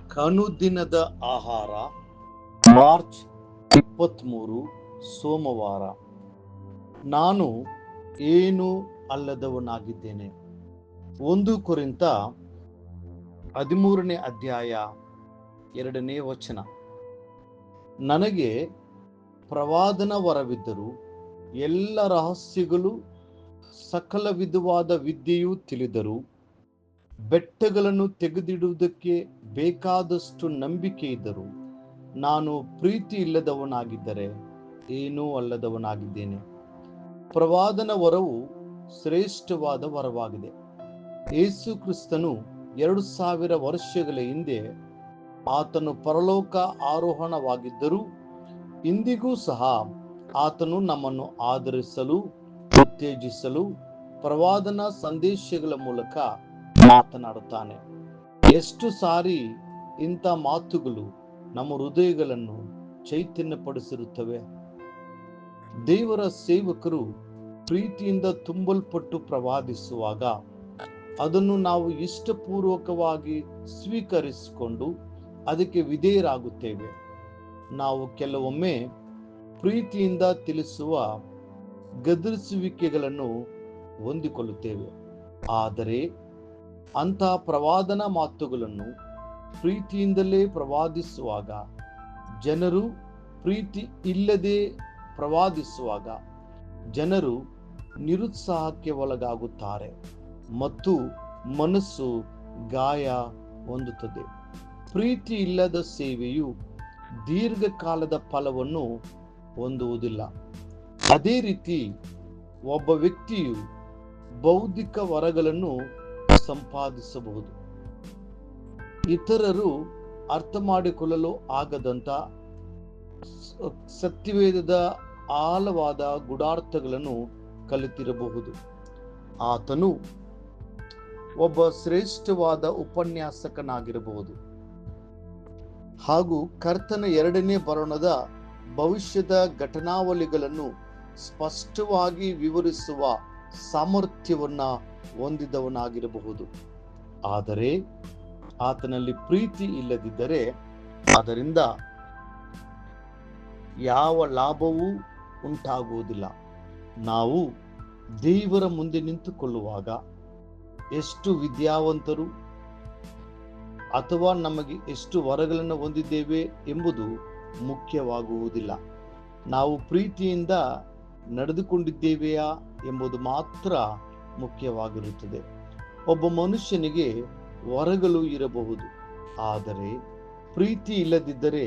ಅನುದಿನದ ಆಹಾರ, ಮಾರ್ಚ್ 23, ಸೋಮವಾರ. ನಾನು ಏನೂ ಅಲ್ಲದವನಾಗಿದ್ದೇನೆ. 1 ಕೊರಿಂಥ 13ನೇ ಅಧ್ಯಾಯ 2ನೇ ವಚನ. ನನಗೆ ಪ್ರವಾದನ ವರವಿದ್ದರೂ, ಎಲ್ಲ ರಹಸ್ಯಗಳು, ಸಕಲ ವಿಧವಾದ ವಿದ್ಯೆಯೂ ತಿಳಿದರೂ, ಬೆಟ್ಟಗಳನ್ನು ತೆಗೆದಿಡುವುದಕ್ಕೆ ಬೇಕಾದಷ್ಟು ನಂಬಿಕೆ ಇದ್ದರೂ, ನಾನು ಪ್ರೀತಿ ಇಲ್ಲದವನಾಗಿದ್ದರೆ ಏನೂ ಅಲ್ಲದವನಾಗಿದ್ದೇನೆ. ಪ್ರವಾದನ ವರವು ಶ್ರೇಷ್ಠವಾದ ವರವಾಗಿದೆ. ಯೇಸು ಕ್ರಿಸ್ತನು 2000 ವರ್ಷಗಳ ಹಿಂದೆ ಆತನು ಪರಲೋಕ ಆರೋಹಣವಾಗಿದ್ದರೂ, ಇಂದಿಗೂ ಸಹ ಆತನು ನಮ್ಮನ್ನು ಆದರಿಸಲು, ಉತ್ತೇಜಿಸಲು ಪ್ರವಾದನ ಸಂದೇಶಗಳ ಮೂಲಕ ಮಾತನಾಡುತ್ತಾನೆ. ಎಷ್ಟು ಸಾರಿ ಇಂಥ ಮಾತುಗಳು ನಮ್ಮ ಹೃದಯಗಳನ್ನು ಚೈತನ್ಯಪಡಿಸಿರುತ್ತವೆ. ದೇವರ ಸೇವಕರು ಪ್ರೀತಿಯಿಂದ ತುಂಬಲ್ಪಟ್ಟು ಪ್ರವಾದಿಸುವಾಗ ಅದನ್ನು ನಾವು ಇಷ್ಟಪೂರ್ವಕವಾಗಿ ಸ್ವೀಕರಿಸಿಕೊಂಡು ಅದಕ್ಕೆ ವಿಧೇಯರಾಗುತ್ತೇವೆ. ನಾವು ಕೆಲವೊಮ್ಮೆ ಪ್ರೀತಿಯಿಂದ ತಿಳಿಸುವ ಗದರಿಸುವಿಕೆಗಳನ್ನು ಹೊಂದಿಕೊಳ್ಳುತ್ತೇವೆ. ಆದರೆ ಅಂತಹ ಪ್ರವಾದನ ಮಾತುಗಳನ್ನು ಪ್ರೀತಿಯಿಂದಲೇ ಪ್ರವಾದಿಸುವಾಗ, ಜನರು ಪ್ರೀತಿ ಇಲ್ಲದೆ ಪ್ರವಾದಿಸುವಾಗ ಜನರು ನಿರುತ್ಸಾಹಕ್ಕೆ ಒಳಗಾಗುತ್ತಾರೆ ಮತ್ತು ಮನಸ್ಸು ಗಾಯ ಹೊಂದುತ್ತದೆ. ಪ್ರೀತಿ ಇಲ್ಲದ ಸೇವೆಯು ದೀರ್ಘಕಾಲದ ಫಲವನ್ನು ಹೊಂದುವುದಿಲ್ಲ. ಅದೇ ರೀತಿ ಒಬ್ಬ ವ್ಯಕ್ತಿಯು ಬೌದ್ಧಿಕ ವರಗಳನ್ನು ಸಂಪಾದಿಸಬಹುದು. ಇತರರು ಅರ್ಥ ಮಾಡಿಕೊಳ್ಳಲು ಆಗದಂತ ಸತ್ಯವೇದದ ಆಳವಾದ ಗೂಢಾರ್ಥಗಳನ್ನು ಕಲಿತಿರಬಹುದು. ಆತನು ಒಬ್ಬ ಶ್ರೇಷ್ಠವಾದ ಉಪನ್ಯಾಸಕನಾಗಿರಬಹುದು ಹಾಗೂ ಕರ್ತನ 2ನೇ ಬರೋಣದ ಭವಿಷ್ಯದ ಘಟನಾವಳಿಗಳನ್ನು ಸ್ಪಷ್ಟವಾಗಿ ವಿವರಿಸುವ ಸಾಮರ್ಥ್ಯವನ್ನ ಹೊಂದಿದವನಾಗಿರಬಹುದು. ಆದರೆ ಆತನಲ್ಲಿ ಪ್ರೀತಿ ಇಲ್ಲದಿದ್ದರೆ ಅದರಿಂದ ಯಾವ ಲಾಭವೂ ಉಂಟಾಗುವುದಿಲ್ಲ. ನಾವು ದೇವರ ಮುಂದೆ ನಿಂತುಕೊಳ್ಳುವಾಗ ಎಷ್ಟು ವಿದ್ಯಾವಂತರು ಅಥವಾ ನಮಗೆ ಎಷ್ಟು ವರಗಳನ್ನು ಹೊಂದಿದ್ದೇವೆ ಎಂಬುದು ಮುಖ್ಯವಾಗುವುದಿಲ್ಲ. ನಾವು ಪ್ರೀತಿಯಿಂದ ನಡೆದುಕೊಂಡಿದ್ದೇವೆಯಾ ಎಂಬುದು ಮಾತ್ರ ಮುಖ್ಯವಾಗಿರುತ್ತದೆ. ಒಬ್ಬ ಮನುಷ್ಯನಿಗೆ ವರಗಳು ಇರಬಹುದು, ಆದರೆ ಪ್ರೀತಿ ಇಲ್ಲದಿದ್ದರೆ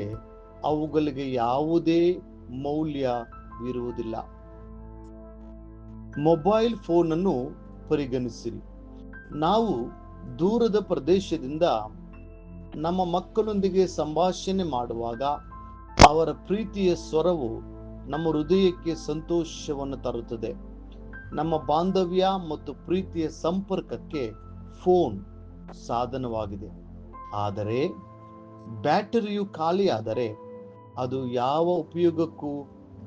ಅವುಗಳಿಗೆ ಯಾವುದೇ ಮೌಲ್ಯವಿರುವುದಿಲ್ಲ. ಮೊಬೈಲ್ ಫೋನ್ ಅನ್ನು ಪರಿಗಣಿಸಿರಿ. ನಾವು ದೂರದ ಪ್ರದೇಶದಿಂದ ನಮ್ಮ ಮಕ್ಕಳೊಂದಿಗೆ ಸಂಭಾಷಣೆ ಮಾಡುವಾಗ ಅವರ ಪ್ರೀತಿಯ ಸ್ವರವು ನಮ್ಮ ಹೃದಯಕ್ಕೆ ಸಂತೋಷವನ್ನು ತರುತ್ತದೆ. ನಮ್ಮ ಬಾಂಧವ್ಯ ಮತ್ತು ಪ್ರೀತಿಯ ಸಂಪರ್ಕಕ್ಕೆ ಫೋನ್ ಸಾಧನವಾಗಿದೆ. ಆದರೆ ಬ್ಯಾಟರಿಯು ಖಾಲಿಯಾದರೆ ಅದು ಯಾವ ಉಪಯೋಗಕ್ಕೂ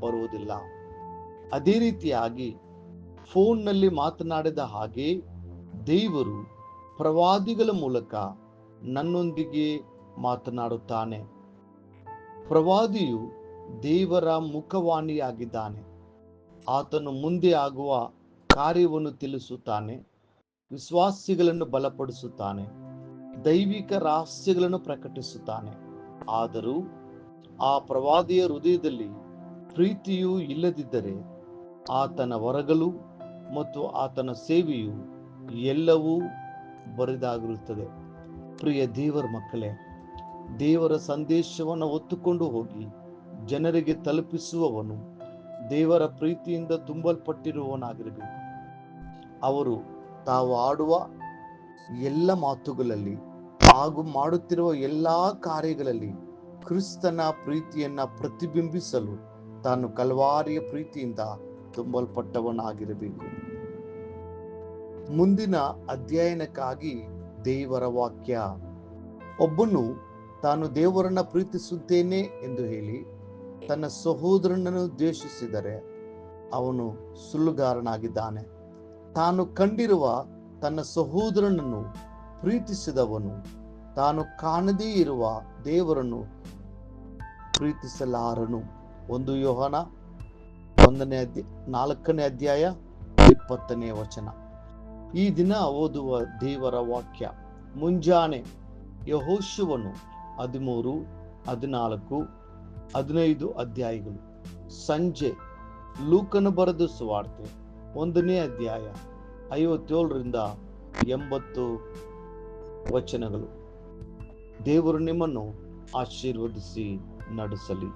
ಬರುವುದಿಲ್ಲ. ಅದೇ ರೀತಿಯಾಗಿ ಫೋನ್ನಲ್ಲಿ ಮಾತನಾಡಿದ ಹಾಗೆ ದೇವರು ಪ್ರವಾದಿಗಳ ಮೂಲಕ ನನ್ನೊಂದಿಗೆ ಮಾತನಾಡುತ್ತಾನೆ. ಪ್ರವಾದಿಯು ದೇವರ ಮುಖವಾಣಿಯಾಗಿದ್ದಾನೆ. ಆತನು ಮುಂದೆ ಆಗುವ ಕಾರ್ಯವನ್ನು ತಿಳಿಸುತ್ತಾನೆ, ವಿಶ್ವಾಸಿಗಳನ್ನು ಬಲಪಡಿಸುತ್ತಾನೆ, ದೈವಿಕ ರಹಸ್ಯಗಳನ್ನು ಪ್ರಕಟಿಸುತ್ತಾನೆ. ಆದರೂ ಆ ಪ್ರವಾದಿಯ ಹೃದಯದಲ್ಲಿ ಪ್ರೀತಿಯೂ ಇಲ್ಲದಿದ್ದರೆ ಆತನ ವರಗಳು ಮತ್ತು ಆತನ ಸೇವೆಯು ಎಲ್ಲವೂ ಬರಿದಾಗಿರುತ್ತದೆ. ಪ್ರಿಯ ದೇವರ ಮಕ್ಕಳೇ, ದೇವರ ಸಂದೇಶವನ್ನು ಹೊತ್ತುಕೊಂಡು ಹೋಗಿ ಜನರಿಗೆ ತಲುಪಿಸುವವನು ದೇವರ ಪ್ರೀತಿಯಿಂದ ತುಂಬಲ್ಪಟ್ಟಿರುವವನಾಗಿರಬೇಕು. ಅವರು ತಾವು ಆಡುವ ಎಲ್ಲ ಮಾತುಗಳಲ್ಲಿ ಹಾಗೂ ಮಾಡುತ್ತಿರುವ ಎಲ್ಲಾ ಕಾರ್ಯಗಳಲ್ಲಿ ಕ್ರಿಸ್ತನ ಪ್ರೀತಿಯನ್ನ ಪ್ರತಿಬಿಂಬಿಸಲು ತಾನು ಕಲ್ವಾರಿಯ ಪ್ರೀತಿಯಿಂದ ತುಂಬಲ್ಪಟ್ಟವನಾಗಿರಬೇಕು. ಮುಂದಿನ ಅಧ್ಯಯನಕ್ಕಾಗಿ ದೇವರ ವಾಕ್ಯ. ಒಬ್ಬನು ತಾನು ದೇವರನ್ನ ಪ್ರೀತಿಸುತ್ತೇನೆ ಎಂದು ಹೇಳಿ ತನ್ನ ಸಹೋದರನನ್ನು ದ್ವೇಷಿಸಿದರೆ ಅವನು ಸುಳ್ಳುಗಾರನಾಗಿದ್ದಾನೆ. ತಾನು ಕಂಡಿರುವ ತನ್ನ ಸಹೋದರನನ್ನು ಪ್ರೀತಿಸಿದವನು ತಾನು ಕಾಣದೇ ಇರುವ ದೇವರನ್ನು ಪ್ರೀತಿಸಲಾರನು. 1 ಯೋಹಾನ 4ನೇ ಅಧ್ಯಾಯ 20ನೇ ವಚನ. ಈ ದಿನ ಓದುವ ದೇವರ ವಾಕ್ಯ: ಮುಂಜಾನೆ ಯೆಹೋಶುವನು 13, 14, 15 ಅಧ್ಯಾಯಗಳು. ಸಂಜೆ ಲೂಕನು ಬರೆದ ಸುವಾರ್ತೆ 1ನೇ ಅಧ್ಯಾಯ 57ರಿಂದ 80 ವಚನಗಳು. ದೇವರು ನಿಮ್ಮನ್ನು ಆಶೀರ್ವದಿಸಿ ನಡೆಸಲಿ.